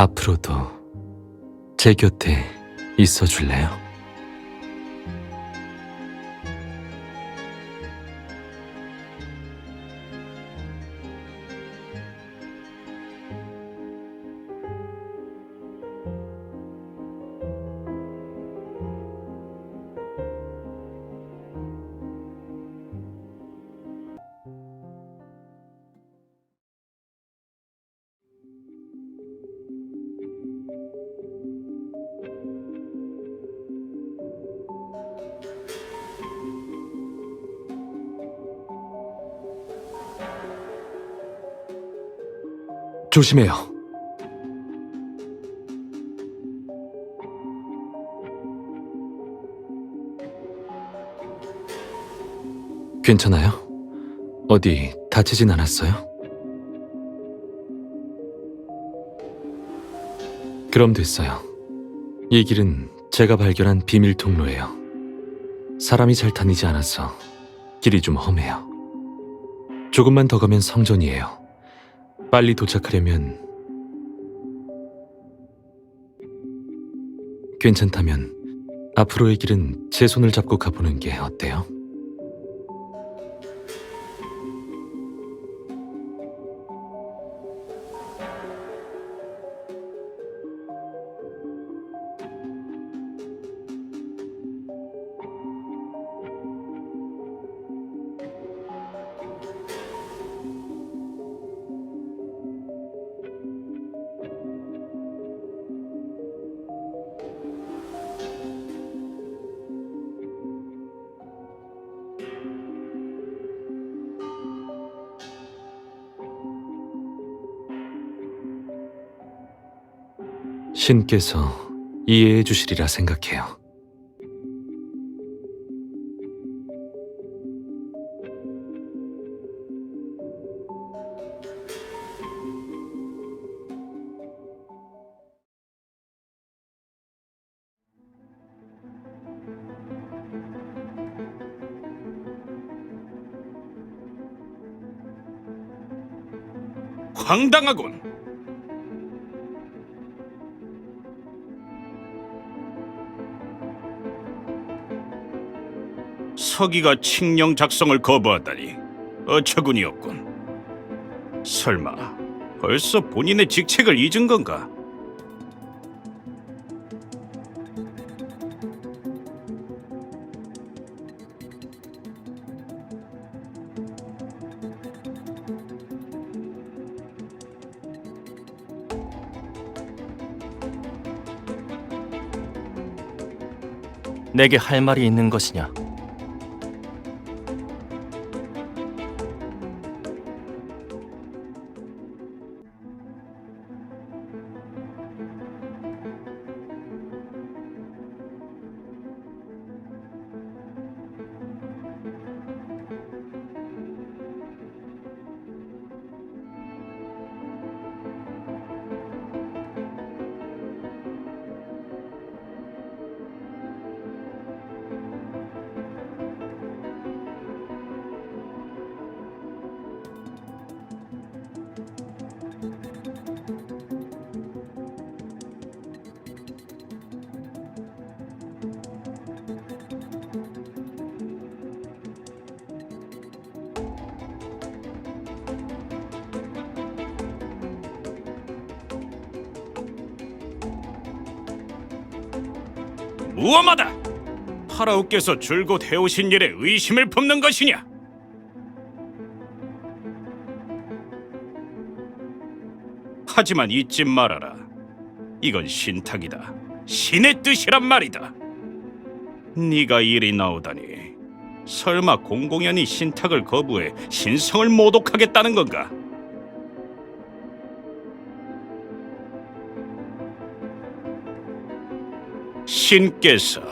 앞으로도 제 곁에 있어 줄래요? 조심해요. 괜찮아요? 어디 다치진 않았어요? 그럼 됐어요. 이 길은 제가 발견한 비밀 통로예요. 사람이 잘 다니지 않아서 길이 좀 험해요. 조금만 더 가면 성전이에요. 빨리 도착하려면 괜찮다면 앞으로의 길은 제 손을 잡고 가보는 게 어때요? 신께서 이해해 주시리라 생각해요. 황당하군. 서기가 칙령 작성을 거부하다니 어처구니 없군. 설마 벌써 본인의 직책을 잊은 건가? 내게 할 말이 있는 것이냐? 무엄하다! 파라오께서 줄곧 해오신 일에 의심을 품는 것이냐? 하지만 잊지 말아라. 이건 신탁이다. 신의 뜻이란 말이다. 네가 이리 나오다니 설마 공공연히 신탁을 거부해 신성을 모독하겠다는 건가? 신께서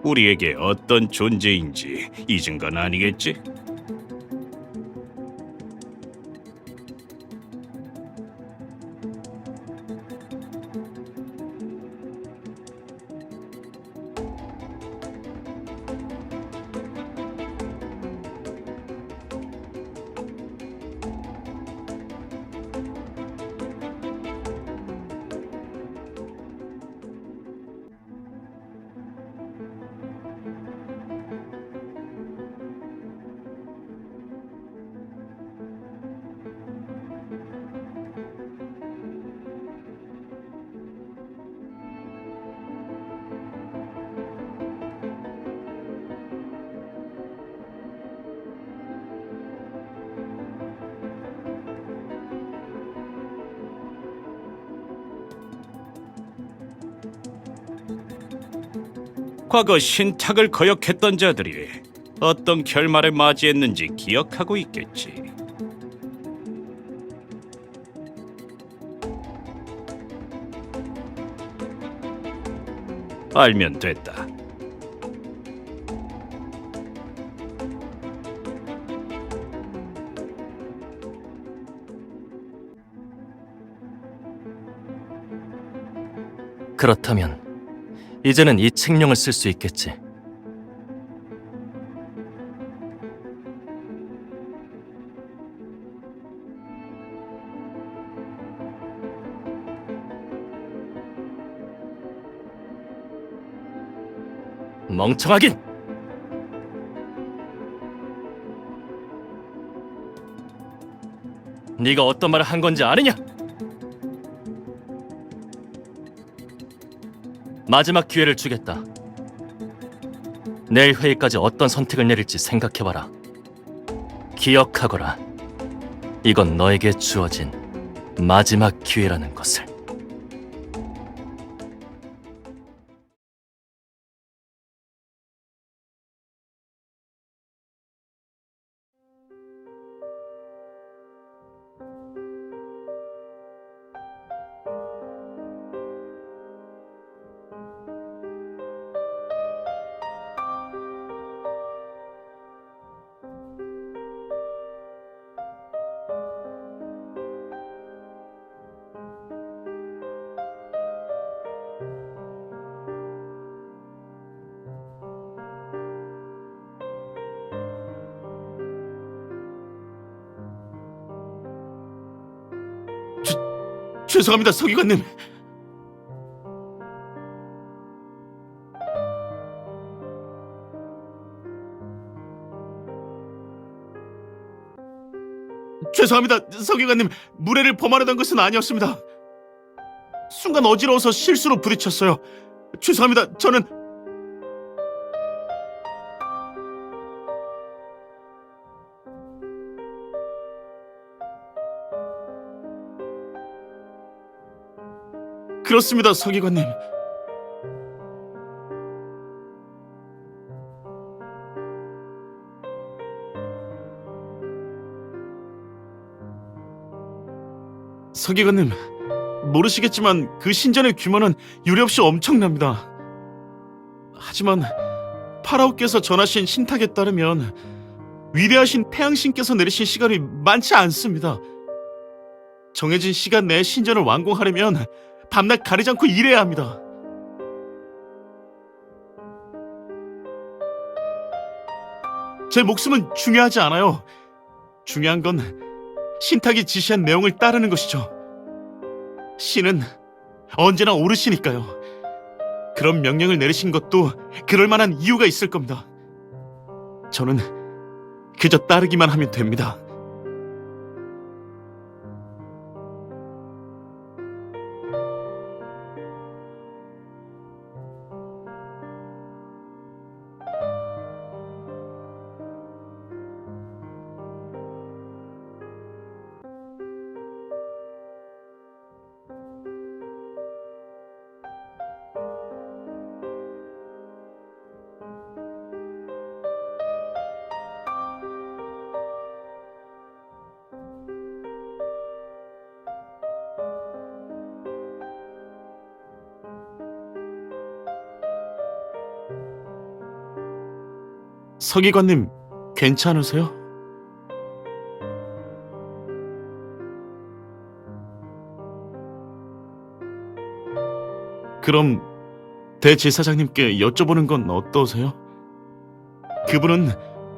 우리에게 어떤 존재인지 잊은 건 아니겠지? 과거 신탁을 거역했던 자들이 어떤 결말을 맞이했는지 기억하고 있겠지. 알면 됐다. 그렇다면 이제는 이 책령을 쓸 수 있겠지. 멍청하긴! 네가 어떤 말을 한 건지 아느냐? 마지막 기회를 주겠다. 내일 회의까지 어떤 선택을 내릴지 생각해봐라. 기억하거라. 이건 너에게 주어진 마지막 기회라는 것을. 죄송합니다, 서기관님. 죄송합니다, 서기관님. 무례를 범하려던 것은 아니었습니다. 순간 어지러워서 실수로 부딪혔어요. 죄송합니다. 저는 그렇습니다, 서기관님. 서기관님, 모르시겠지만 그 신전의 규모는 유례없이 엄청납니다. 하지만 파라오께서 전하신 신탁에 따르면 위대하신 태양신께서 내리신 시간이 많지 않습니다. 정해진 시간 내에 신전을 완공하려면 밤낮 가리지 않고 일해야 합니다. 제 목숨은 중요하지 않아요. 중요한 건 신탁이 지시한 내용을 따르는 것이죠. 신은 언제나 옳으시니까요. 그런 명령을 내리신 것도 그럴 만한 이유가 있을 겁니다. 저는 그저 따르기만 하면 됩니다. 서기관님, 괜찮으세요? 그럼 대제사장님께 여쭤보는 건 어떠세요? 그분은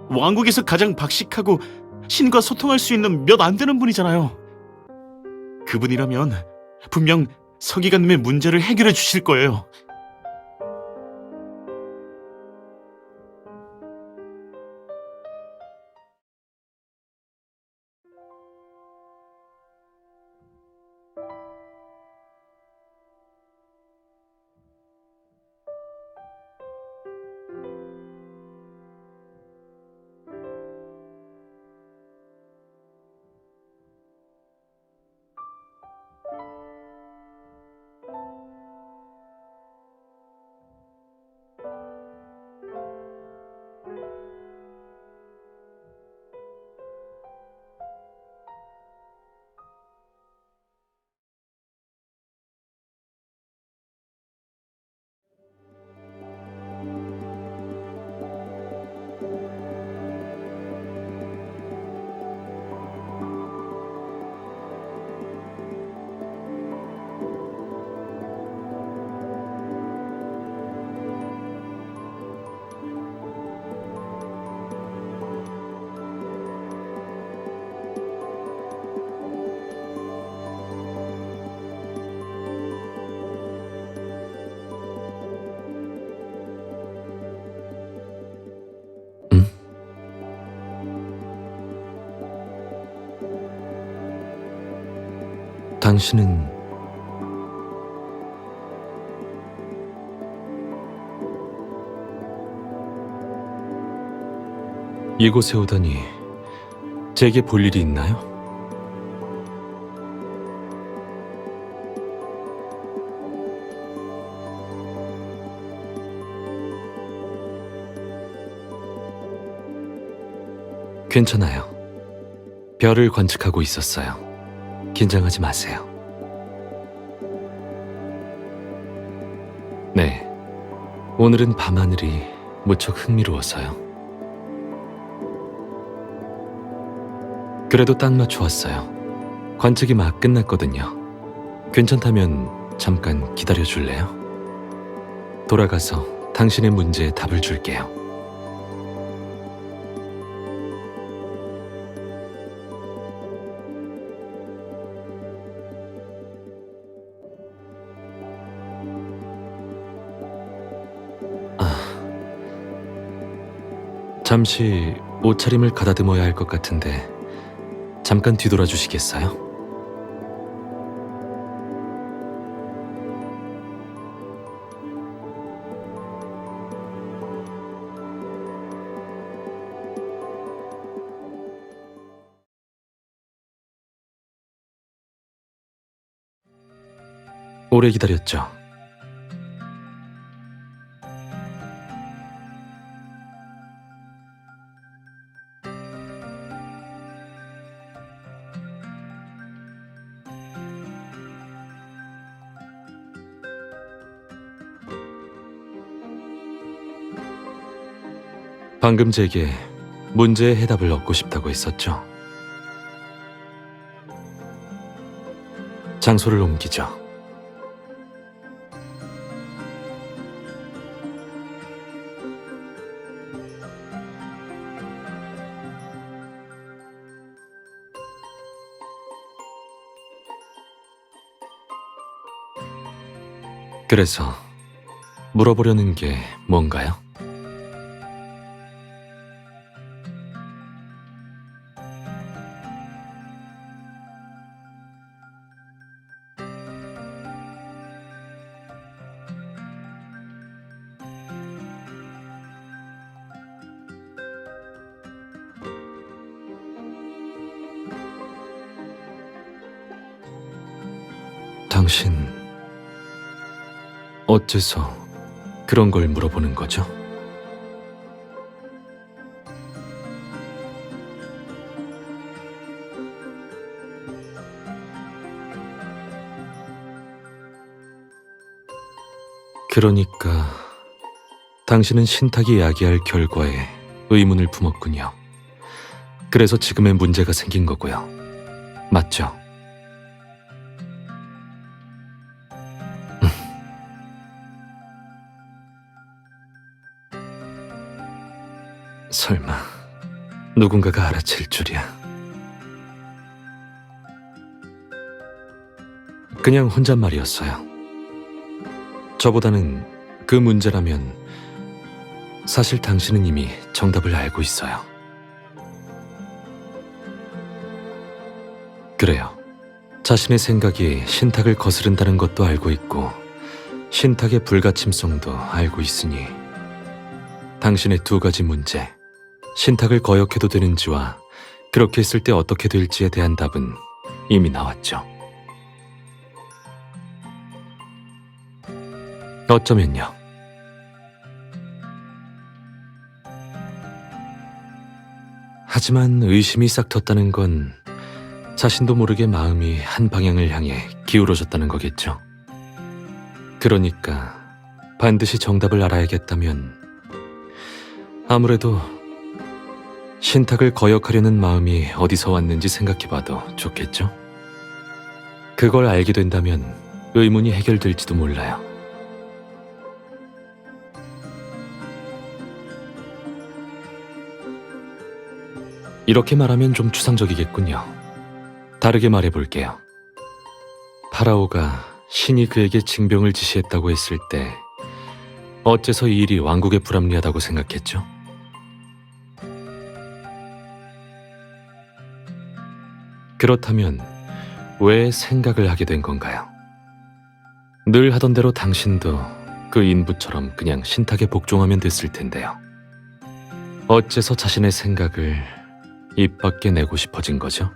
왕국에서 가장 박식하고 신과 소통할 수 있는 몇 안 되는 분이잖아요. 그분이라면 분명 서기관님의 문제를 해결해 주실 거예요. 당신은 이곳에 오다니 제게 볼 일이 있나요? 괜찮아요. 별을 관측하고 있었어요. 긴장하지 마세요. 네, 오늘은 밤하늘이 무척 흥미로워서요. 그래도 딱 맞춰 왔어요. 관측이 막 끝났거든요. 괜찮다면 잠깐 기다려 줄래요? 돌아가서 당신의 문제에 답을 줄게요. 잠시 옷차림을 가다듬어야 할 것 같은데 잠깐 뒤돌아 주시겠어요? 오래 기다렸죠. 방금 제게 문제의 해답을 얻고 싶다고 했었죠. 장소를 옮기죠. 그래서 물어보려는 게 뭔가요? 당신, 어째서 그런 걸 물어보는 거죠? 그러니까 당신은 신탁이 이야기할 결과에 의문을 품었군요. 그래서 지금의 문제가 생긴 거고요. 맞죠? 설마 누군가가 알아챌 줄이야. 그냥 혼잣말이었어요. 저보다는 그 문제라면 사실 당신은 이미 정답을 알고 있어요. 그래요. 자신의 생각이 신탁을 거스른다는 것도 알고 있고 신탁의 불가침성도 알고 있으니 당신의 두 가지 문제, 신탁을 거역해도 되는지와 그렇게 했을 때 어떻게 될지에 대한 답은 이미 나왔죠. 어쩌면요. 하지만 의심이 싹 텄다는 건 자신도 모르게 마음이 한 방향을 향해 기울어졌다는 거겠죠. 그러니까 반드시 정답을 알아야겠다면 아무래도 신탁을 거역하려는 마음이 어디서 왔는지 생각해봐도 좋겠죠? 그걸 알게 된다면 의문이 해결될지도 몰라요. 이렇게 말하면 좀 추상적이겠군요. 다르게 말해볼게요. 파라오가 신이 그에게 징병을 지시했다고 했을 때 어째서 이 일이 왕국에 불합리하다고 생각했죠? 그렇다면 왜 생각을 하게 된 건가요? 늘 하던 대로 당신도 그 인부처럼 그냥 신탁에 복종하면 됐을 텐데요. 어째서 자신의 생각을 입 밖에 내고 싶어진 거죠?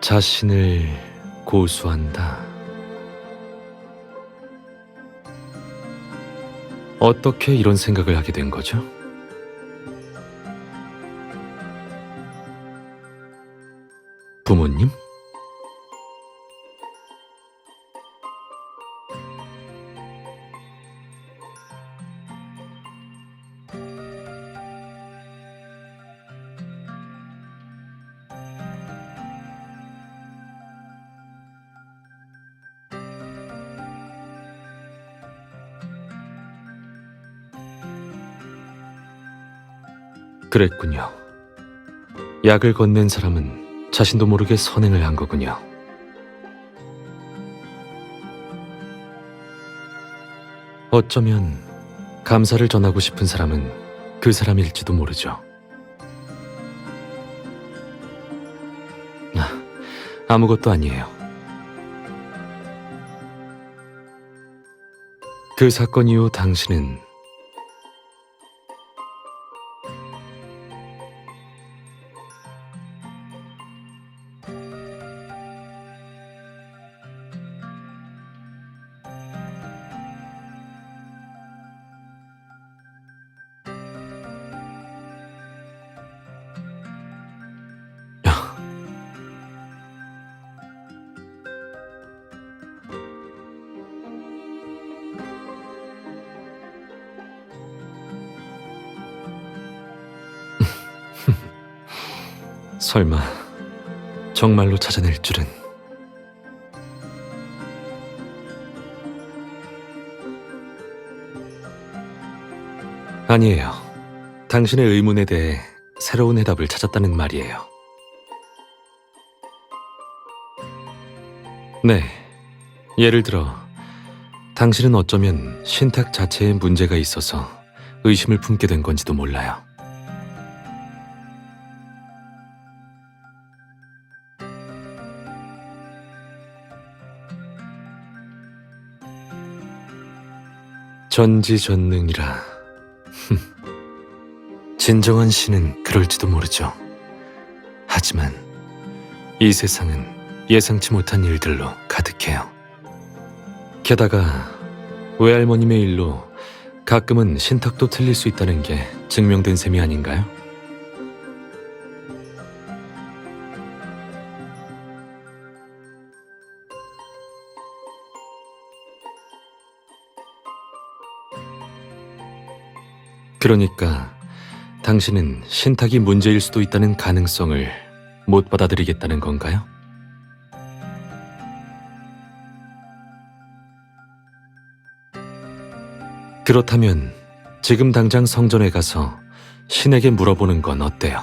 자신을 고수한다. 어떻게 이런 생각을 하게 된 거죠? 부모님? 그랬군요. 약을 건넨 사람은 자신도 모르게 선행을 한 거군요. 어쩌면 감사를 전하고 싶은 사람은 그 사람일지도 모르죠. 아무것도 아니에요. 그 사건 이후 당신은 설마 정말로 찾아낼 줄은. 아니에요. 당신의 의문에 대해 새로운 해답을 찾았다는 말이에요. 네. 예를 들어 당신은 어쩌면 신탁 자체에 문제가 있어서 의심을 품게 된 건지도 몰라요. 전지전능이라. 진정한 신은 그럴지도 모르죠. 하지만 이 세상은 예상치 못한 일들로 가득해요. 게다가 외할머님의 일로 가끔은 신탁도 틀릴 수 있다는 게 증명된 셈이 아닌가요? 그러니까 당신은 신탁이 문제일 수도 있다는 가능성을 못 받아들이겠다는 건가요? 그렇다면 지금 당장 성전에 가서 신에게 물어보는 건 어때요?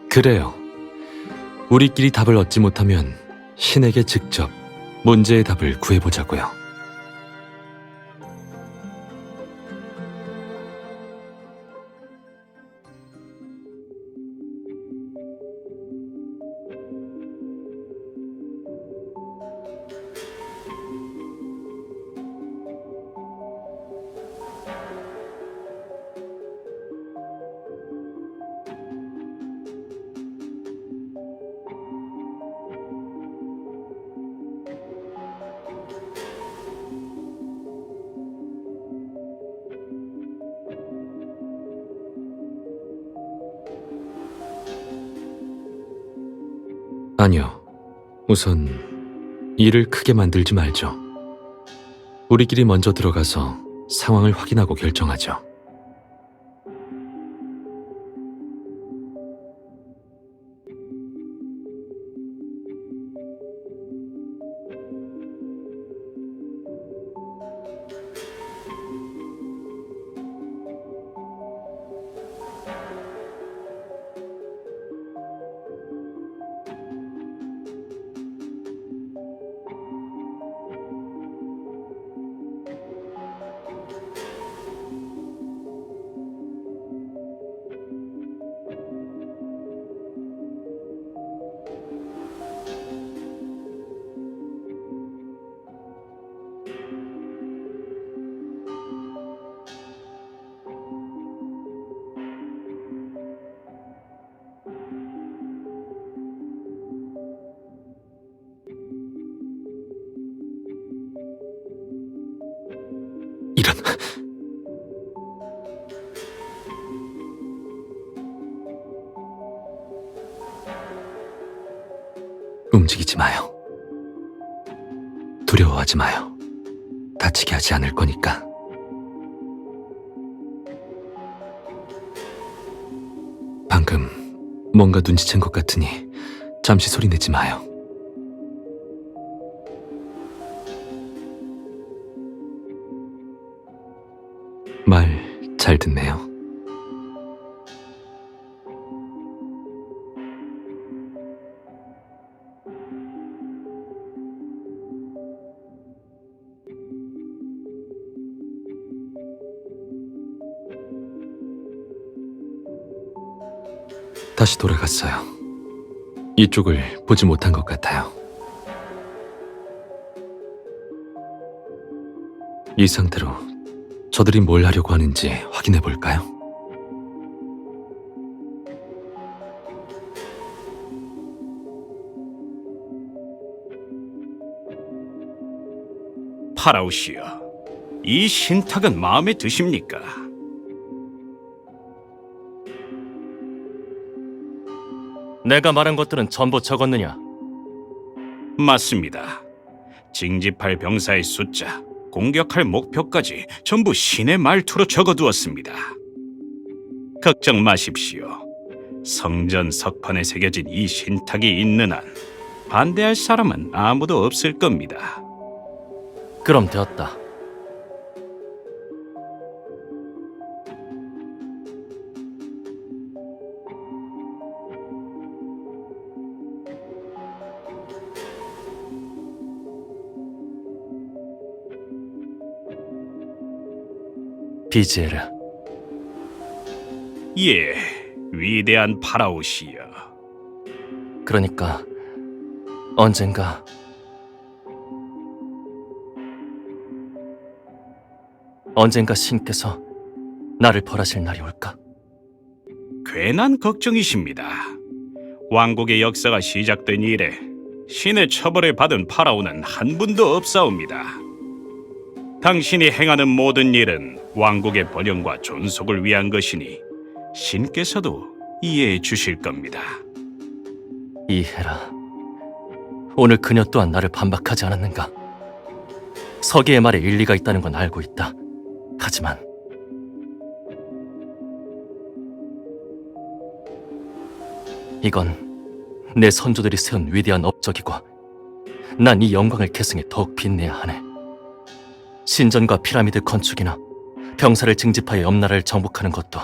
그래요. 우리끼리 답을 얻지 못하면 신에게 직접 문제의 답을 구해보자고요. 아니요. 우선 일을 크게 만들지 말죠. 우리끼리 먼저 들어가서 상황을 확인하고 결정하죠. 움직이지 마요. 두려워하지 마요. 다치게 하지 않을 거니까. 방금 뭔가 눈치챈 것 같으니 잠시 소리 내지 마요. 말 잘 듣네요. 다시 돌아갔어요. 이쪽을 보지 못한 것 같아요. 이 상태로 저들이 뭘 하려고 하는지 확인해 볼까요? 파라오시여, 이 신탁은 마음에 드십니까? 내가 말한 것들은 전부 적었느냐? 맞습니다. 징집할 병사의 숫자, 공격할 목표까지 전부 신의 말투로 적어두었습니다. 걱정 마십시오. 성전 석판에 새겨진 이 신탁이 있는 한 반대할 사람은 아무도 없을 겁니다. 그럼 되었다. 비지에르, 예, 위대한 파라오시여. 그러니까 언젠가 신께서 나를 벌하실 날이 올까? 괜한 걱정이십니다. 왕국의 역사가 시작된 이래 신의 처벌을 받은 파라오는 한 분도 없사옵니다. 당신이 행하는 모든 일은 왕국의 번영과 존속을 위한 것이니 신께서도 이해해 주실 겁니다. 이해라. 오늘 그녀 또한 나를 반박하지 않았는가? 서기의 말에 일리가 있다는 건 알고 있다. 하지만 이건 내 선조들이 세운 위대한 업적이고 난 이 영광을 계승해 더욱 빛내야 하네. 신전과 피라미드 건축이나 병사를 징집하여 옆나라를 정복하는 것도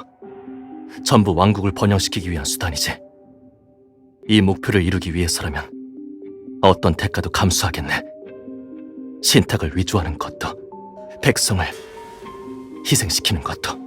전부 왕국을 번영시키기 위한 수단이지. 이 목표를 이루기 위해서라면 어떤 대가도 감수하겠네. 신탁을 위조하는 것도, 백성을 희생시키는 것도.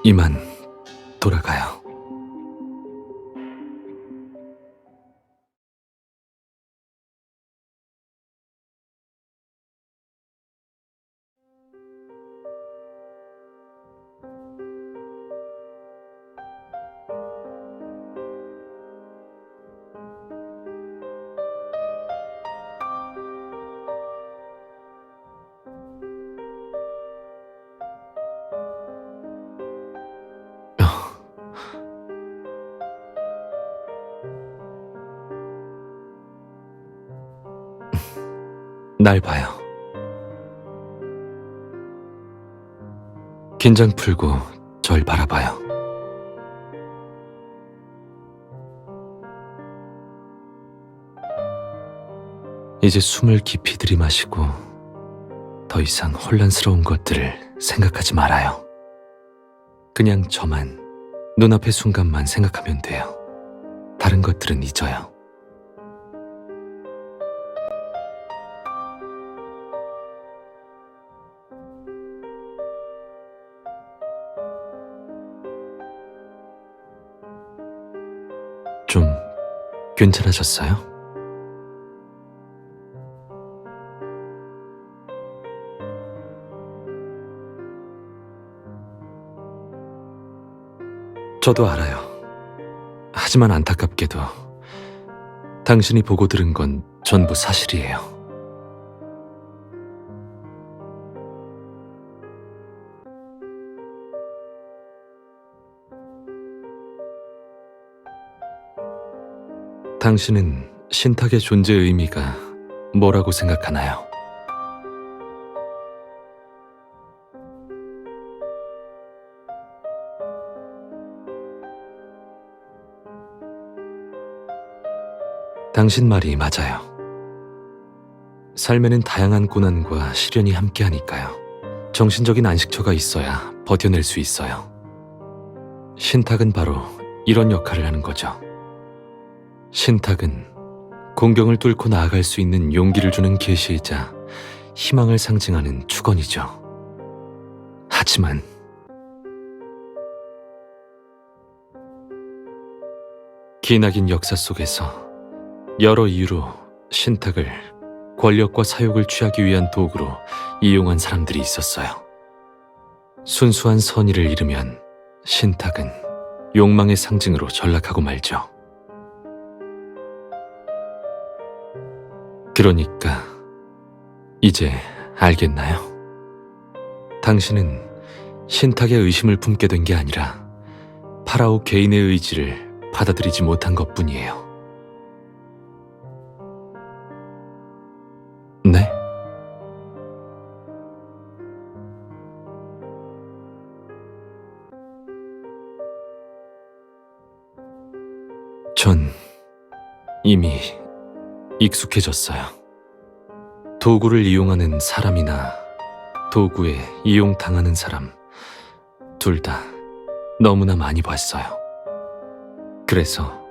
이만 돌아가요. 날 봐요. 긴장 풀고 절 바라봐요. 이제 숨을 깊이 들이마시고 더 이상 혼란스러운 것들을 생각하지 말아요. 그냥 저만, 눈앞의 순간만 생각하면 돼요. 다른 것들은 잊어요. 좀 괜찮아졌어요? 저도 알아요. 하지만 안타깝게도 당신이 보고 들은 건 전부 사실이에요. 당신은 신탁의 존재의 의미가 뭐라고 생각하나요? 당신 말이 맞아요. 삶에는 다양한 고난과 시련이 함께하니까요. 정신적인 안식처가 있어야 버텨낼 수 있어요. 신탁은 바로 이런 역할을 하는 거죠. 신탁은 공경을 뚫고 나아갈 수 있는 용기를 주는 계시이자 희망을 상징하는 축원이죠. 하지만 기나긴 역사 속에서 여러 이유로 신탁을 권력과 사욕을 취하기 위한 도구로 이용한 사람들이 있었어요. 순수한 선의를 잃으면 신탁은 욕망의 상징으로 전락하고 말죠. 그러니까 이제 알겠나요? 당신은 신탁의 의심을 품게 된 게 아니라 파라오 개인의 의지를 받아들이지 못한 것뿐이에요. 네? 전 이미 익숙해졌어요. 도구를 이용하는 사람이나 도구에 이용당하는 사람, 둘 다 너무나 많이 봤어요. 그래서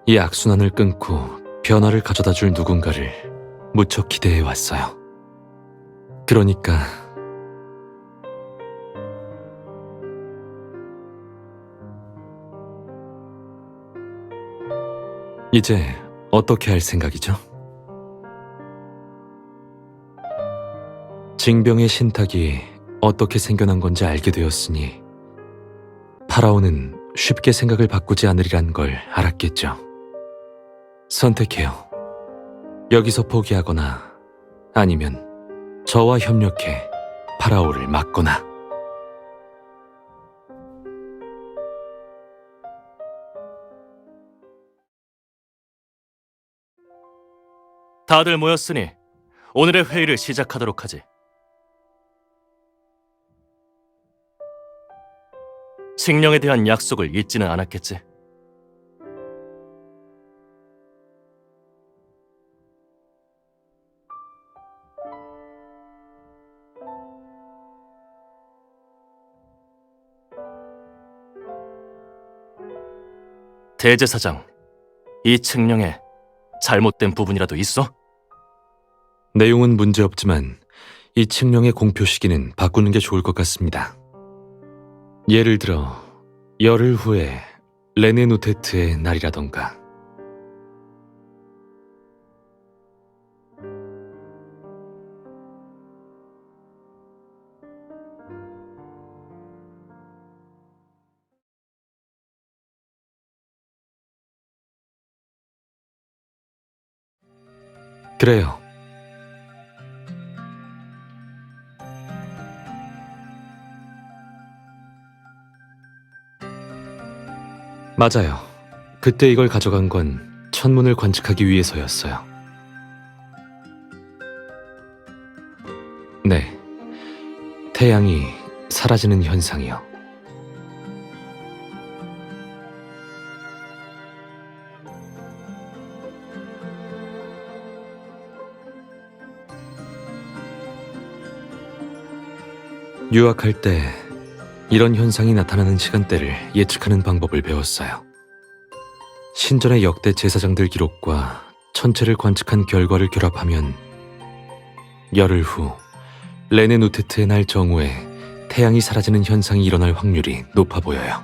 이 악순환을 끊고 변화를 가져다 줄 누군가를 무척 기대해 왔어요. 그러니까 이제 어떻게 할 생각이죠? 징병의 신탁이 어떻게 생겨난 건지 알게 되었으니 파라오는 쉽게 생각을 바꾸지 않으리란 걸 알았겠죠. 선택해요. 여기서 포기하거나 아니면 저와 협력해 파라오를 막거나. 다들 모였으니 오늘의 회의를 시작하도록 하지. 칙령에 대한 약속을 잊지는 않았겠지. 대제사장, 이 칙령에 잘못된 부분이라도 있어? 내용은 문제없지만 이 칙령의 공표 시기는 바꾸는 게 좋을 것 같습니다. 예를 들어 열흘 후에 레네누테트의 날이라던가. 그래요. 맞아요. 그때 이걸 가져간 건 천문을 관측하기 위해서였어요. 네. 태양이 사라지는 현상이요. 유학할 때 이런 현상이 나타나는 시간대를 예측하는 방법을 배웠어요. 신전의 역대 제사장들 기록과 천체를 관측한 결과를 결합하면 열흘 후 레네누테트의 날 정오에 태양이 사라지는 현상이 일어날 확률이 높아 보여요.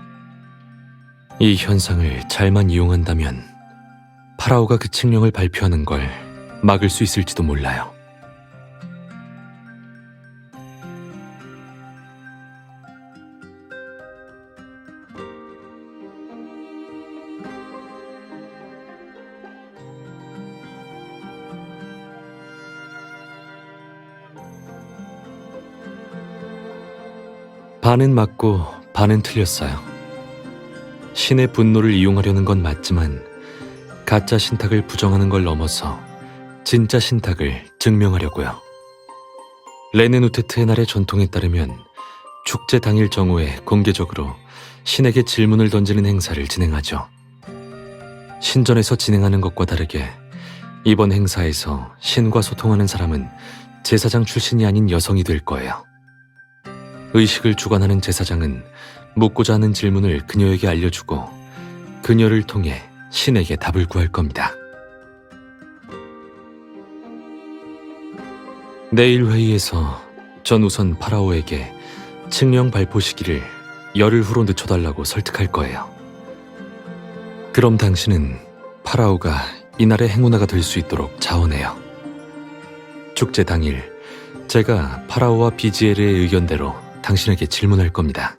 이 현상을 잘만 이용한다면 파라오가 그 칙령을 발표하는 걸 막을 수 있을지도 몰라요. 반은 맞고 반은 틀렸어요. 신의 분노를 이용하려는 건 맞지만 가짜 신탁을 부정하는 걸 넘어서 진짜 신탁을 증명하려고요. 레네누테트의 날의 전통에 따르면 축제 당일 정오에 공개적으로 신에게 질문을 던지는 행사를 진행하죠. 신전에서 진행하는 것과 다르게 이번 행사에서 신과 소통하는 사람은 제사장 출신이 아닌 여성이 될 거예요. 의식을 주관하는 제사장은 묻고자 하는 질문을 그녀에게 알려주고 그녀를 통해 신에게 답을 구할 겁니다. 내일 회의에서 전 우선 파라오에게 칙령 발표 시기를 열흘 후로 늦춰달라고 설득할 거예요. 그럼 당신은 파라오가 이날의 행운아가 될 수 있도록 자원해요. 축제 당일 제가 파라오와 비지엘의 의견대로 당신에게 질문할 겁니다.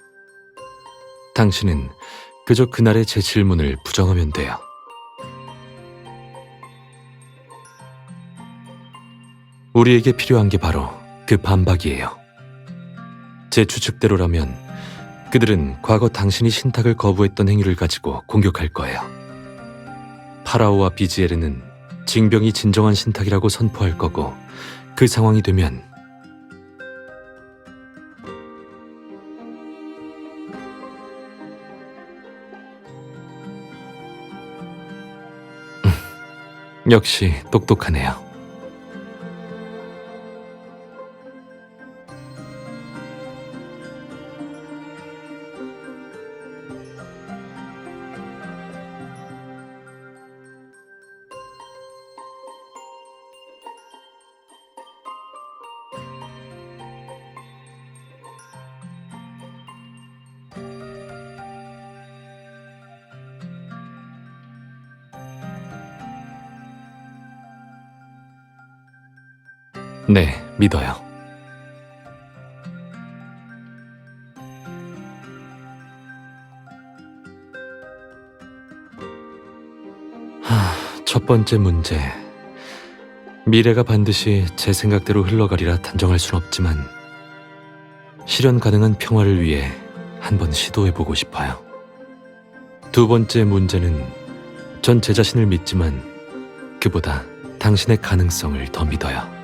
당신은 그저 그날의 제 질문을 부정하면 돼요. 우리에게 필요한 게 바로 그 반박이에요. 제 추측대로라면 그들은 과거 당신이 신탁을 거부했던 행위를 가지고 공격할 거예요. 파라오와 비지에르는 징병이 진정한 신탁이라고 선포할 거고 그 상황이 되면 역시 똑똑하네요. 네, 믿어요. 첫 번째 문제. 미래가 반드시 제 생각대로 흘러가리라 단정할 순 없지만 실현 가능한 평화를 위해 한번 시도해보고 싶어요. 두 번째 문제는 전 제 자신을 믿지만 그보다 당신의 가능성을 더 믿어요.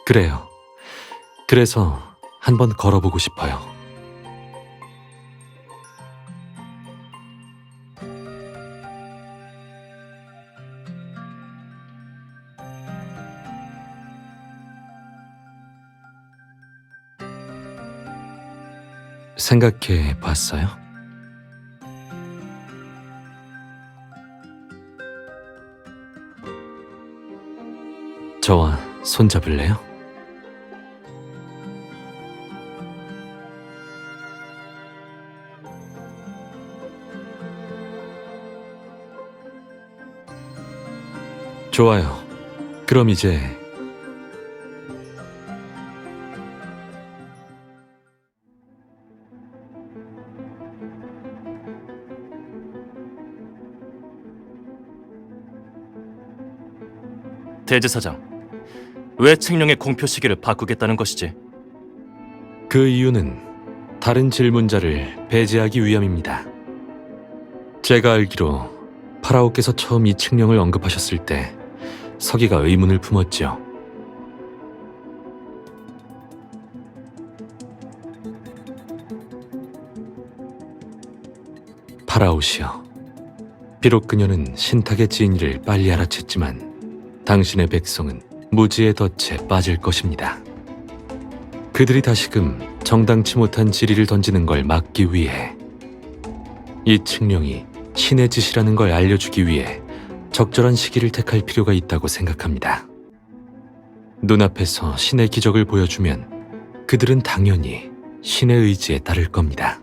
그래요. 그래서 한번 걸어보고 싶어요. 생각해 봤어요? 저와 손잡을래요? 좋아요. 그럼 이제 대제사장, 왜 칙령의 공표 시기를 바꾸겠다는 것이지? 그 이유는 다른 질문자를 배제하기 위함입니다. 제가 알기로 파라오께서 처음 이 칙령을 언급하셨을 때 서기가 의문을 품었지요. 파라오시여, 비록 그녀는 신탁의 진위를 빨리 알아챘지만 당신의 백성은 무지의 덫에 빠질 것입니다. 그들이 다시금 정당치 못한 질의를 던지는 걸 막기 위해 이 칙령이 신의 짓이라는 걸 알려주기 위해 적절한 시기를 택할 필요가 있다고 생각합니다. 눈앞에서 신의 기적을 보여주면 그들은 당연히 신의 의지에 따를 겁니다.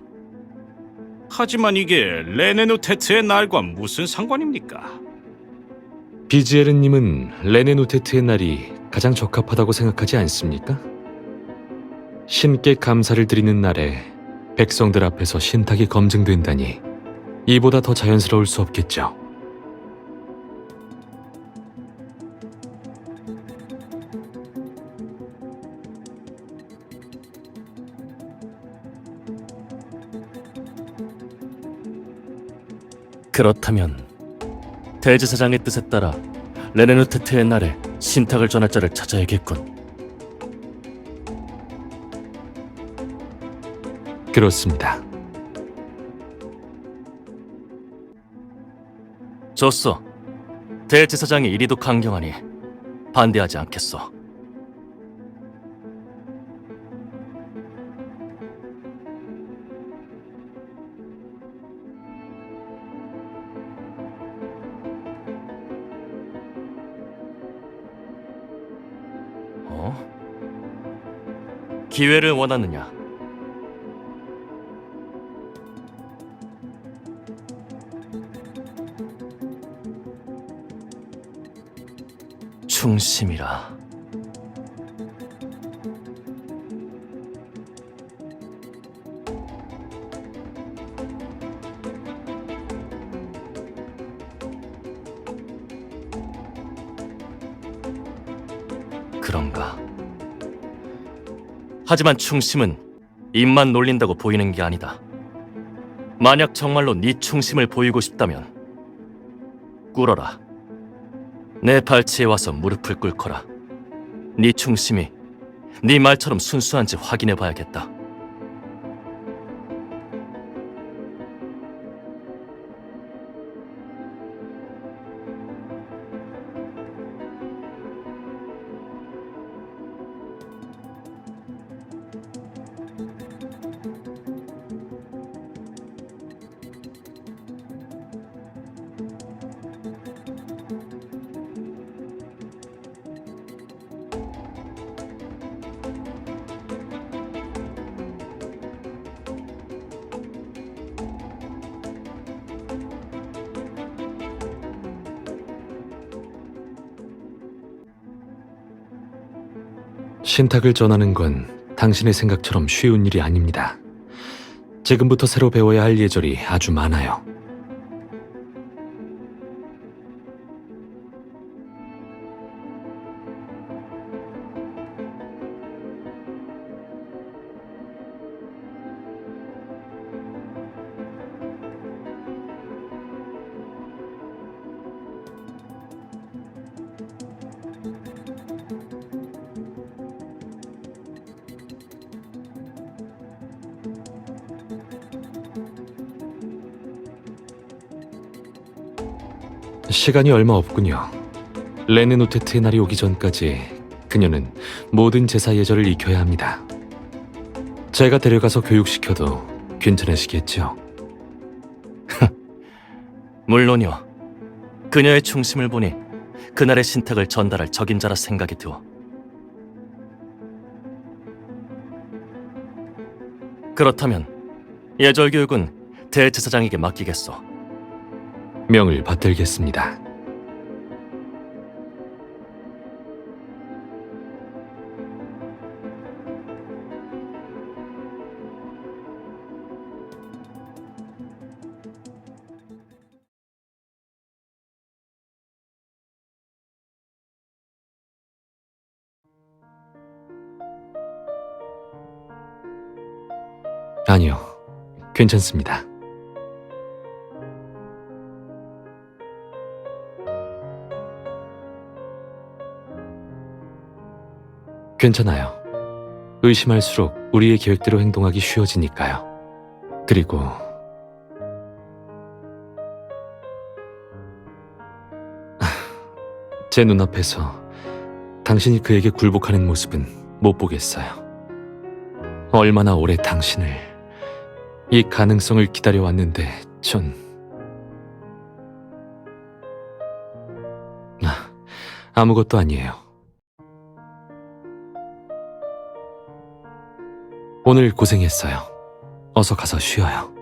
하지만 이게 레네누테트의 날과 무슨 상관입니까? 비지에르님은 레네누테트의 날이 가장 적합하다고 생각하지 않습니까? 신께 감사를 드리는 날에 백성들 앞에서 신탁이 검증된다니 이보다 더 자연스러울 수 없겠죠. 그렇다면 대제사장의 뜻에 따라 레네누테트의 날에 신탁을 전할 자를 찾아야겠군. 그렇습니다. 좋소. 대제사장이 이리도 강경하니 반대하지 않겠소. 기회를 원하느냐? 충심이라. 그런가? 하지만 충심은 입만 놀린다고 보이는 게 아니다. 만약 정말로 네 충심을 보이고 싶다면 꿇어라. 내 발치에 와서 무릎을 꿇거라. 네 충심이 네 말처럼 순수한지 확인해 봐야겠다. 신탁을 전하는 건 당신의 생각처럼 쉬운 일이 아닙니다. 지금부터 새로 배워야 할 예절이 아주 많아요. 시간이 얼마 없군요. 레네누테트의 날이 오기 전까지 그녀는 모든 제사 예절을 익혀야 합니다. 제가 데려가서 교육시켜도 괜찮으시겠죠? 물론이요. 그녀의 충심을 보니 그날의 신탁을 전달할 적임자라 생각이 드어. 그렇다면 예절 교육은 대제사장에게 맡기겠소. 명을 받들겠습니다. 아니요, 괜찮습니다. 괜찮아요. 의심할수록 우리의 계획대로 행동하기 쉬워지니까요. 그리고 제 눈앞에서 당신이 그에게 굴복하는 모습은 못 보겠어요. 얼마나 오래 당신을, 이 가능성을 기다려왔는데 전... 아무것도 아니에요. 오늘 고생했어요. 어서 가서 쉬어요.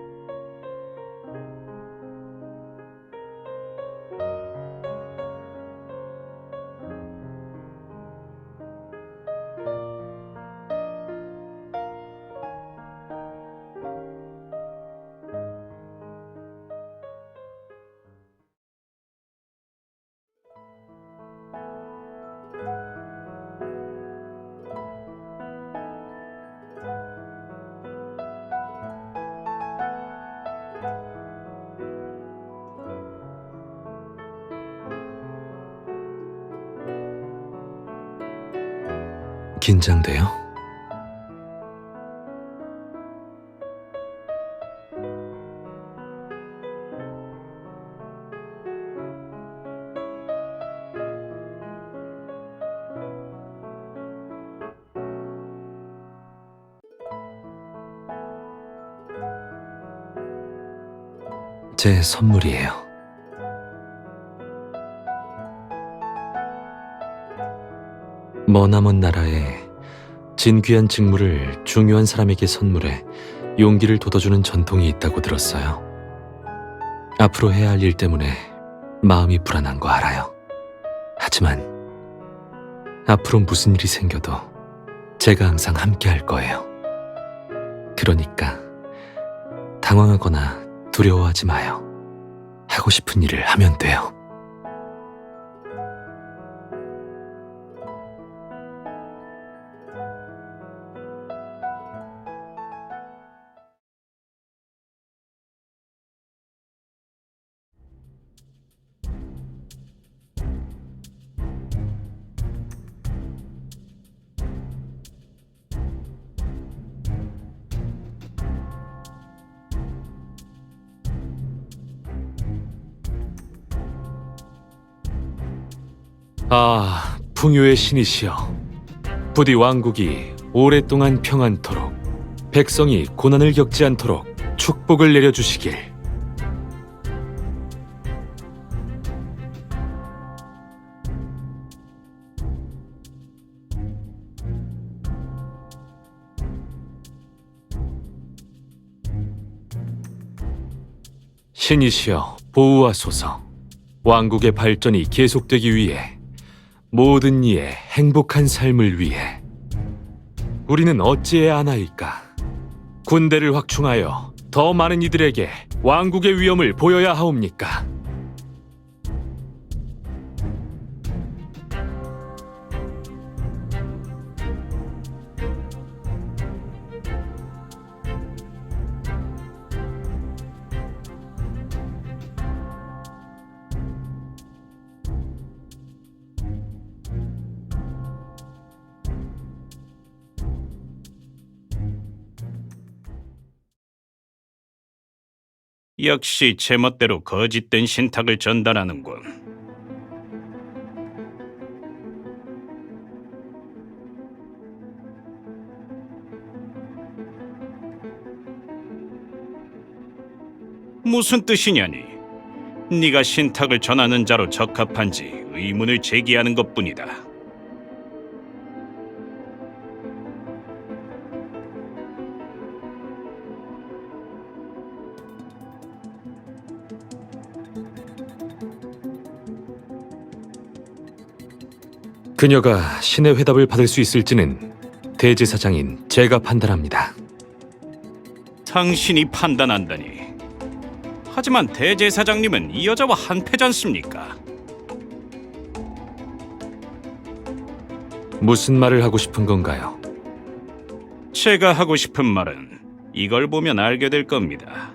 긴장돼요? 제 선물이에요. 머나먼 나라에 진귀한 직무를 중요한 사람에게 선물해 용기를 돋워주는 전통이 있다고 들었어요. 앞으로 해야 할 일 때문에 마음이 불안한 거 알아요. 하지만 앞으로 무슨 일이 생겨도 제가 항상 함께 할 거예요. 그러니까 당황하거나 두려워하지 마요. 하고 싶은 일을 하면 돼요. 아, 풍요의 신이시여. 부디 왕국이 오랫동안 평안토록, 백성이 고난을 겪지 않도록 축복을 내려주시길. 신이시여 보호하소서. 왕국의 발전이 계속되기 위해, 모든 이의 행복한 삶을 위해 우리는 어찌해야 하나이까? 군대를 확충하여 더 많은 이들에게 왕국의 위엄을 보여야 하옵니까? 역시 제멋대로 거짓된 신탁을 전달하는군. 무슨 뜻이냐니? 네가 신탁을 전하는 자로 적합한지 의문을 제기하는 것뿐이다. 그녀가 신의 회답을 받을 수 있을지는 대제사장인 제가 판단합니다. 당신이 판단한다니. 하지만 대제사장님은 이 여자와 한패잖습니까? 무슨 말을 하고 싶은 건가요? 제가 하고 싶은 말은 이걸 보면 알게 될 겁니다.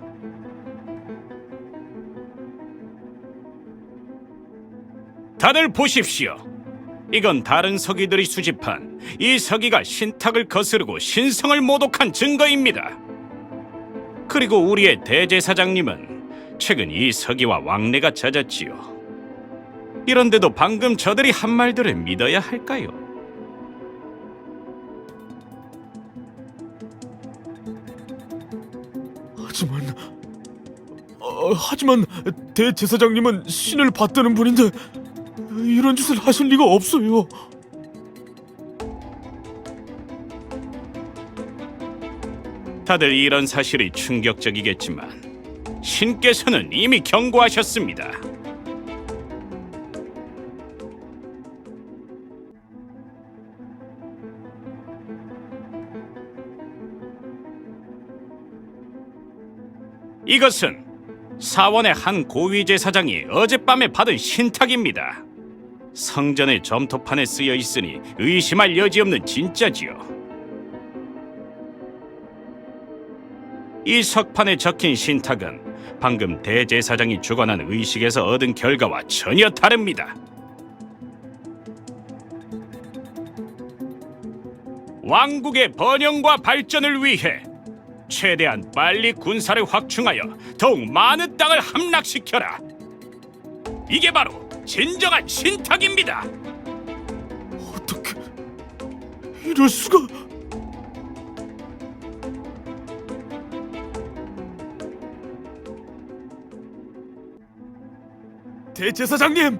다들 보십시오. 이건 다른 서기들이 수집한 이 서기가 신탁을 거스르고 신성을 모독한 증거입니다. 그리고 우리의 대제사장님은 최근 이 서기와 왕래가 잦았지요. 이런데도 방금 저들이 한 말들을 믿어야 할까요? 하지만 대제사장님은 신을 받드는 분인데 이런 짓을 하실 리가 없어요. 다들 이런 사실이 충격적이겠지만 신께서는 이미 경고하셨습니다. 이것은 사원의 한 고위 제사장이 어젯밤에 받은 신탁입니다. 성전의 점토판에 쓰여 있으니 의심할 여지 없는 진짜지요. 이 석판에 적힌 신탁은 방금 대제사장이 주관한 의식에서 얻은 결과와 전혀 다릅니다. 왕국의 번영과 발전을 위해 최대한 빨리 군사를 확충하여 더욱 많은 땅을 함락시켜라. 이게 바로 진정한 신탁입니다. 어떻게 이럴 수가? 대제사장님,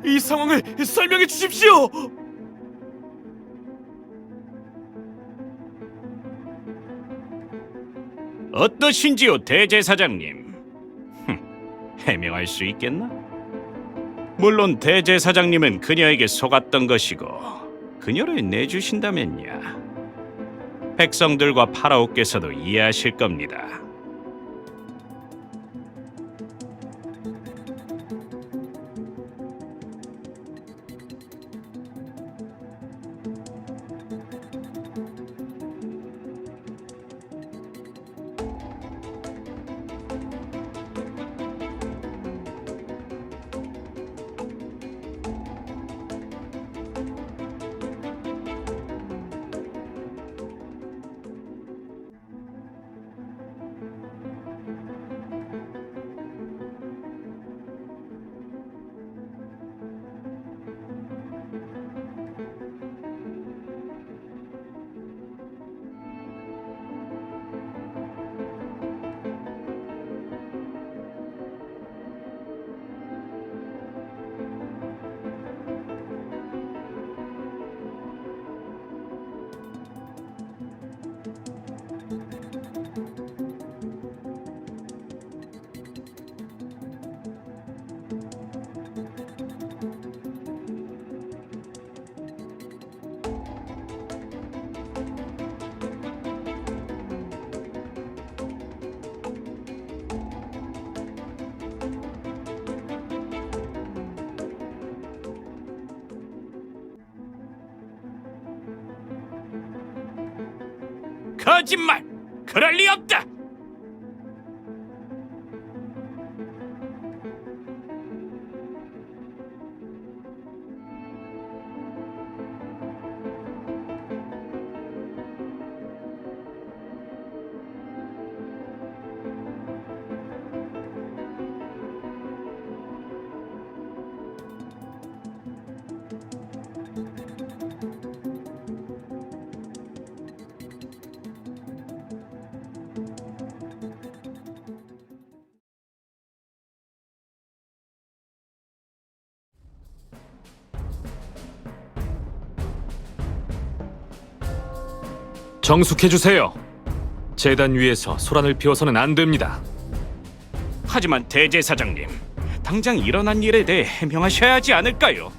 이 상황을 설명해 주십시오. 어떠신지요, 대제사장님? 해명할 수 있겠나? 물론 대제사장님은 그녀에게 속았던 것이고 그녀를 내주신다면야 백성들과 파라오께서도 이해하실 겁니다. 거짓말! 그럴 리 없다! 정숙해주세요. 재단 위에서 소란을 피워서는 안 됩니다. 하지만 대제사장님, 당장 일어난 일에 대해 해명하셔야 하지 않을까요?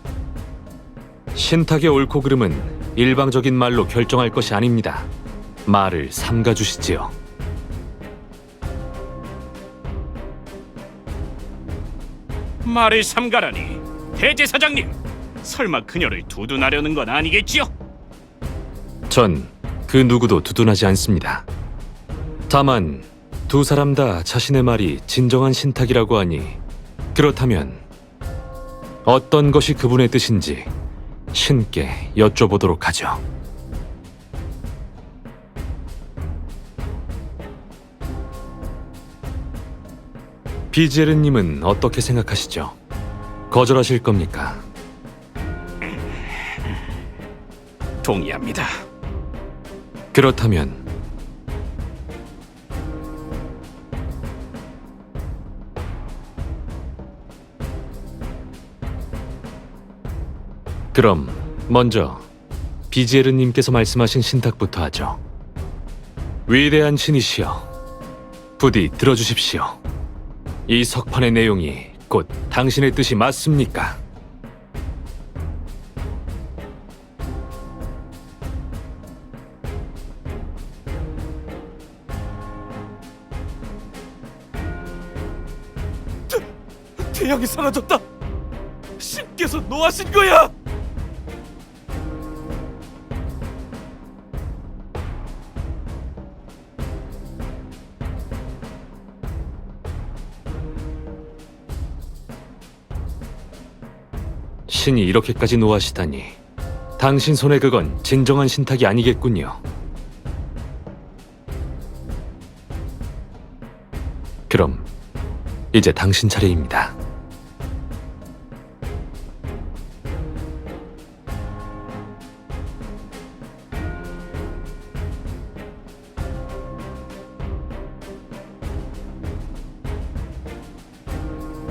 신탁의 옳고 그름은 일방적인 말로 결정할 것이 아닙니다. 말을 삼가주시지요. 말을 삼가라니, 대제사장님, 설마 그녀를 두둔하려는 건 아니겠지요? 전 그 누구도 두둔하지 않습니다. 다만 두 사람 다 자신의 말이 진정한 신탁이라고 하니 그렇다면 어떤 것이 그분의 뜻인지 신께 여쭤보도록 하죠. 비제르님은 어떻게 생각하시죠? 거절하실 겁니까? 동의합니다. 그렇다면 그럼 먼저 비제르님께서 말씀하신 신탁부터 하죠. 위대한 신이시여, 부디 들어주십시오. 이 석판의 내용이 곧 당신의 뜻이 맞습니까? 태양이 사라졌다. 신께서 노하신 거야. 신이 이렇게까지 노하시다니, 당신 손에 그건 진정한 신탁이 아니겠군요. 그럼 이제 당신 차례입니다.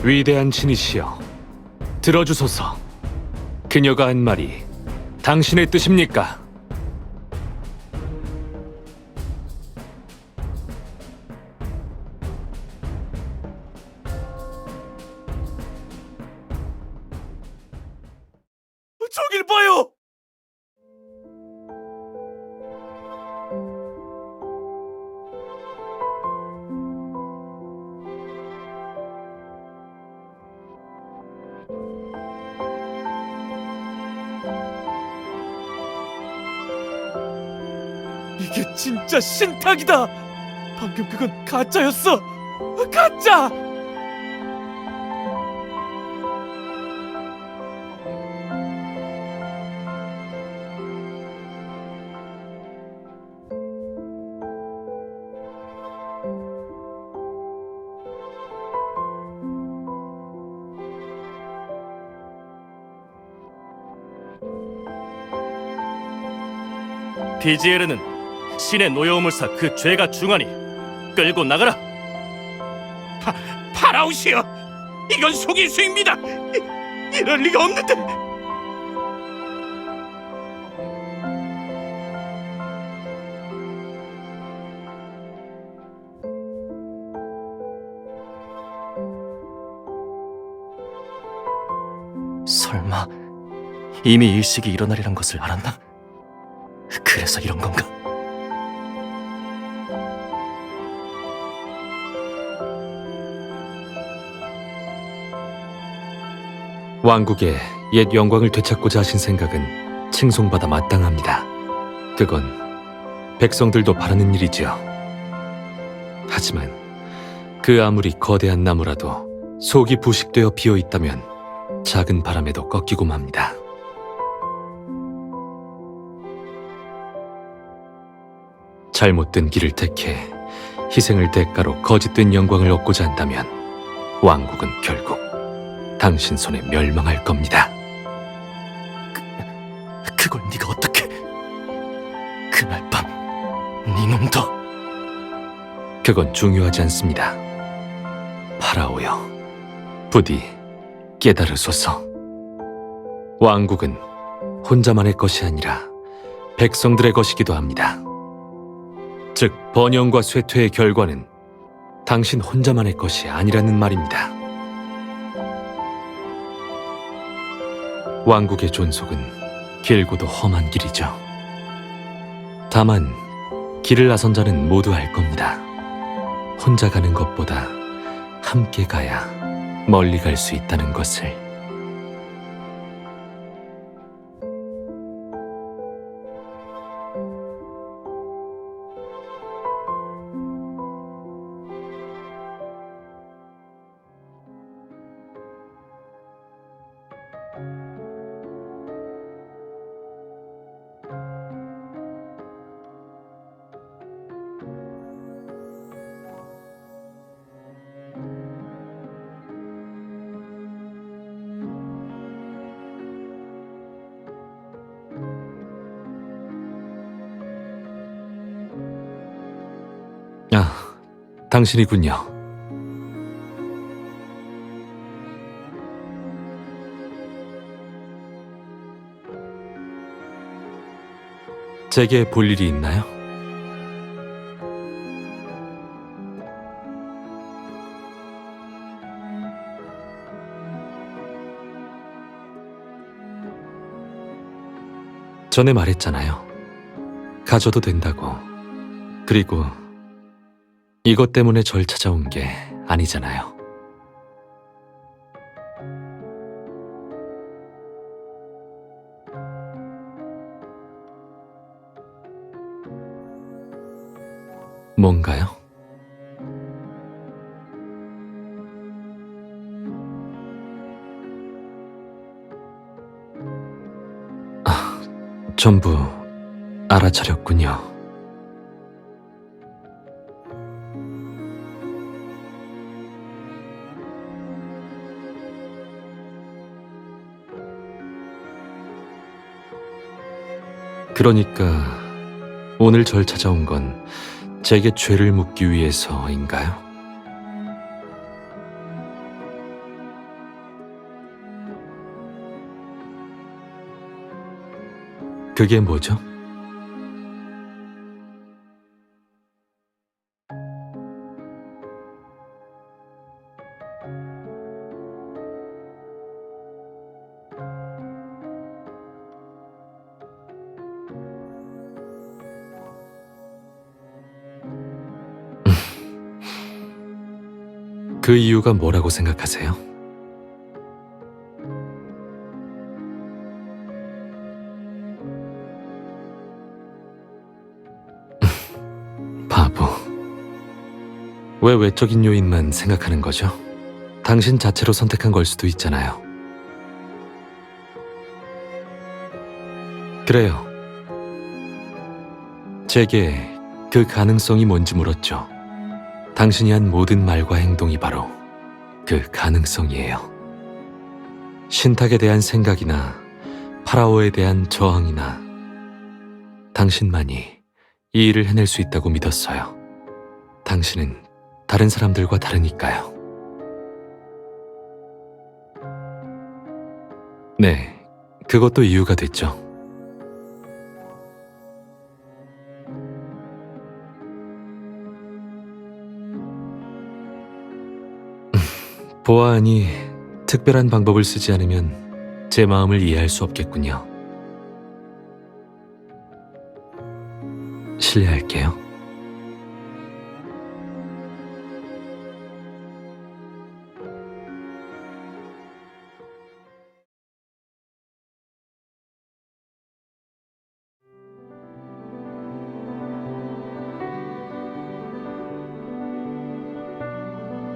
위대한 신이시여, 들어주소서. 그녀가 한 말이 당신의 뜻입니까? 저길 봐요. 이게 진짜 신탁이다. 방금 그건 가짜였어. 가짜. 비지에르는 신의 노여움을사 그 죄가 중하니 끌고 나가라. 파라오시여, 이건 속임수입니다. 이럴 리가 없는데. 설마 이미 일식이 일어나리란 것을 알았나? 그래서 이런 건가? 왕국의 옛 영광을 되찾고자 하신 생각은 칭송받아 마땅합니다. 그건 백성들도 바라는 일이지요. 하지만 그 아무리 거대한 나무라도 속이 부식되어 비어 있다면 작은 바람에도 꺾이고 맙니다. 잘못된 길을 택해 희생을 대가로 거짓된 영광을 얻고자 한다면 왕국은 결국 당신 손에 멸망할 겁니다. 그걸 네가 어떻게? 그날 밤 네 놈도. 그건 중요하지 않습니다. 파라오여, 부디 깨달으소서. 왕국은 혼자만의 것이 아니라 백성들의 것이기도 합니다. 즉, 번영과 쇠퇴의 결과는 당신 혼자만의 것이 아니라는 말입니다. 왕국의 존속은 길고도 험한 길이죠. 다만 길을 나선 자는 모두 알 겁니다. 혼자 가는 것보다 함께 가야 멀리 갈 수 있다는 것을. 아, 당신이군요. 제게 볼 일이 있나요? 전에 말했잖아요. 가져도 된다고. 그리고 이것 때문에 절 찾아온 게 아니잖아요. 뭔가요? 전부 알아차렸군요. 그러니까 오늘 절 찾아온 건 제게 죄를 묻기 위해서인가요? 그게 뭐죠? 그 이유가 뭐라고 생각하세요? 바보. 왜 외적인 요인만 생각하는 거죠? 당신 자체로 선택한 걸 수도 있잖아요. 그래요. 제게 그 가능성이 뭔지 물었죠. 당신이 한 모든 말과 행동이 바로 그 가능성이에요. 신탁에 대한 생각이나 파라오에 대한 저항이나 당신만이 이 일을 해낼 수 있다고 믿었어요. 당신은 다른 사람들과 다르니까요. 네, 그것도 이유가 됐죠. 보아하니 특별한 방법을 쓰지 않으면 제 마음을 이해할 수 없겠군요. 실례할게요.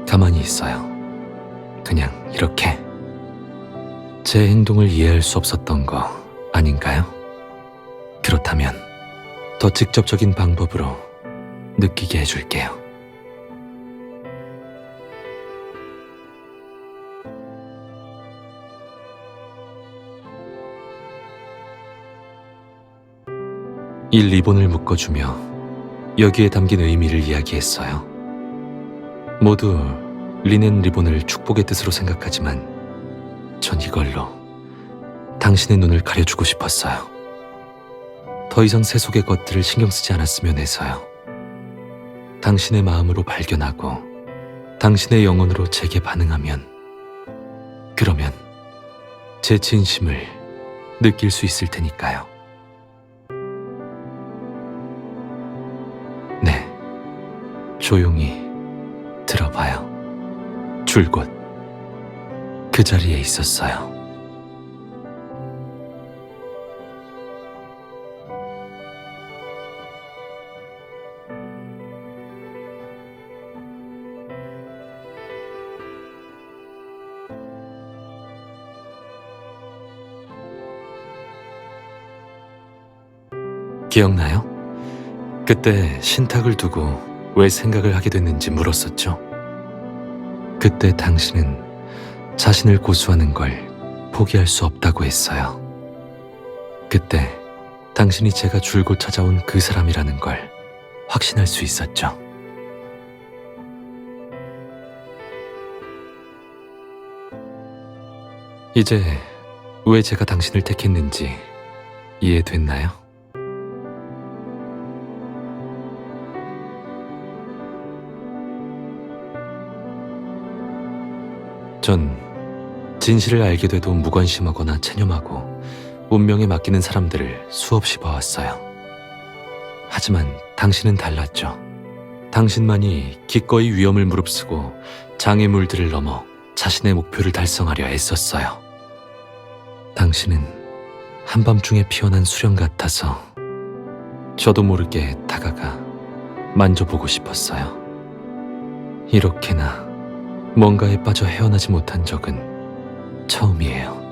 가만히 있어요. 그냥 이렇게. 제 행동을 이해할 수 없었던 거 아닌가요? 그렇다면 더 직접적인 방법으로 느끼게 해줄게요. 이 리본을 묶어주며 여기에 담긴 의미를 이야기했어요. 모두 리넨 리본을 축복의 뜻으로 생각하지만 전 이걸로 당신의 눈을 가려주고 싶었어요. 더 이상 세속의 것들을 신경 쓰지 않았으면 해서요. 당신의 마음으로 발견하고 당신의 영혼으로 제게 반응하면, 그러면 제 진심을 느낄 수 있을 테니까요. 네, 조용히 들어봐요. 줄곧 그 자리에 있었어요. 기억나요? 그때 신탁을 두고 왜 생각을 하게 됐는지 물었었죠. 그때 당신은 자신을 고수하는 걸 포기할 수 없다고 했어요. 그때 당신이 제가 줄곧 찾아온 그 사람이라는 걸 확신할 수 있었죠. 이제 왜 제가 당신을 택했는지 이해됐나요? 전 진실을 알게 돼도 무관심하거나 체념하고 운명에 맡기는 사람들을 수없이 봐왔어요. 하지만 당신은 달랐죠. 당신만이 기꺼이 위험을 무릅쓰고 장애물들을 넘어 자신의 목표를 달성하려 애썼어요. 당신은 한밤중에 피어난 수령 같아서 저도 모르게 다가가 만져보고 싶었어요. 이렇게나 뭔가에 빠져 헤어나지 못한 적은 처음이에요.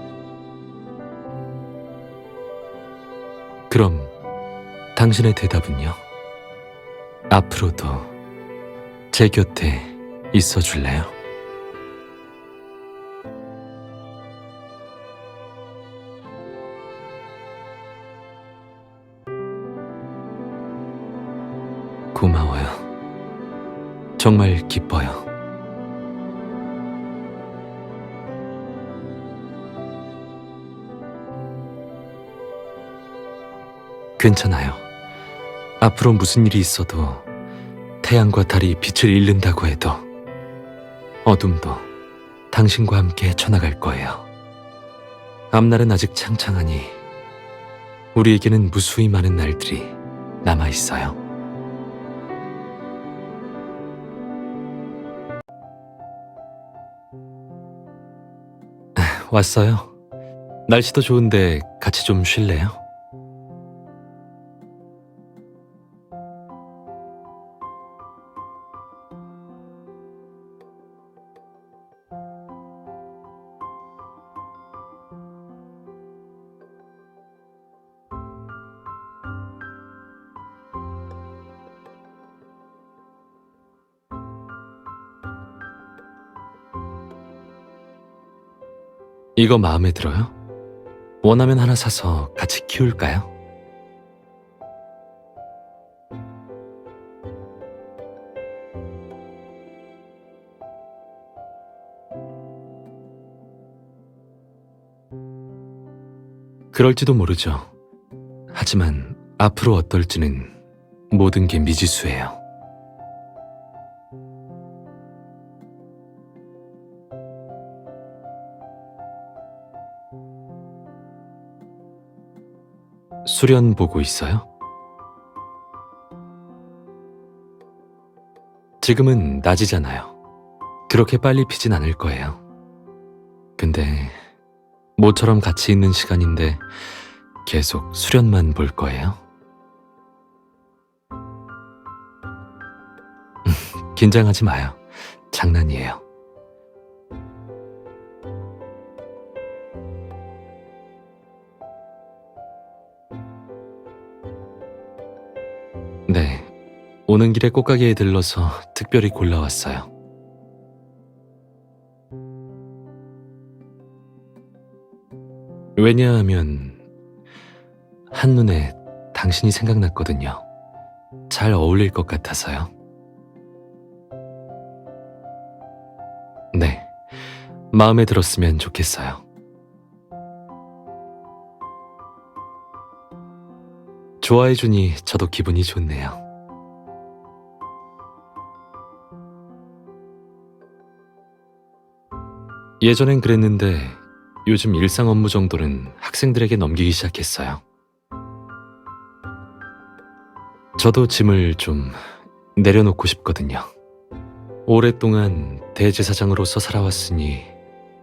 그럼 당신의 대답은요? 앞으로도 제 곁에 있어 줄래요? 고마워요. 정말 기뻐요. 괜찮아요. 앞으로 무슨 일이 있어도 태양과 달이 빛을 잃는다고 해도 어둠도 당신과 함께 헤쳐나갈 거예요. 앞날은 아직 창창하니 우리에게는 무수히 많은 날들이 남아있어요. 왔어요. 날씨도 좋은데 같이 좀 쉴래요? 이거 마음에 들어요? 원하면 하나 사서 같이 키울까요? 그럴지도 모르죠. 하지만 앞으로 어떨지는 모든 게 미지수예요. 수련 보고 있어요? 지금은 낮이잖아요. 그렇게 빨리 피진 않을 거예요. 근데 모처럼 같이 있는 시간인데 계속 수련만 볼 거예요? 긴장하지 마요. 장난이에요. 네, 오는 길에 꽃가게에 들러서 특별히 골라왔어요. 왜냐하면 한눈에 당신이 생각났거든요. 잘 어울릴 것 같아서요. 네, 마음에 들었으면 좋겠어요. 좋아해주니 저도 기분이 좋네요. 예전엔 그랬는데 요즘 일상 업무 정도는 학생들에게 넘기기 시작했어요. 저도 짐을 좀 내려놓고 싶거든요. 오랫동안 대제사장으로서 살아왔으니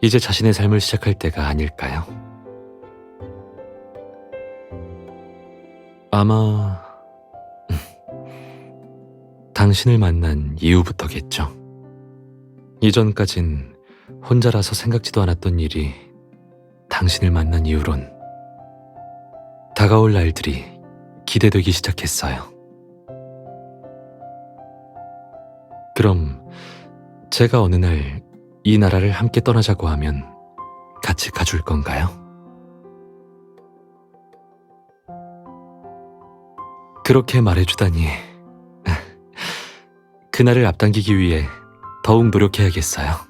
이제 자신의 삶을 시작할 때가 아닐까요? 아마 당신을 만난 이후부터겠죠. 이전까진 혼자라서 생각지도 않았던 일이 당신을 만난 이후론 다가올 날들이 기대되기 시작했어요. 그럼 제가 어느 날 이 나라를 함께 떠나자고 하면 같이 가줄 건가요? 그렇게 말해주다니 그날을 앞당기기 위해 더욱 노력해야겠어요.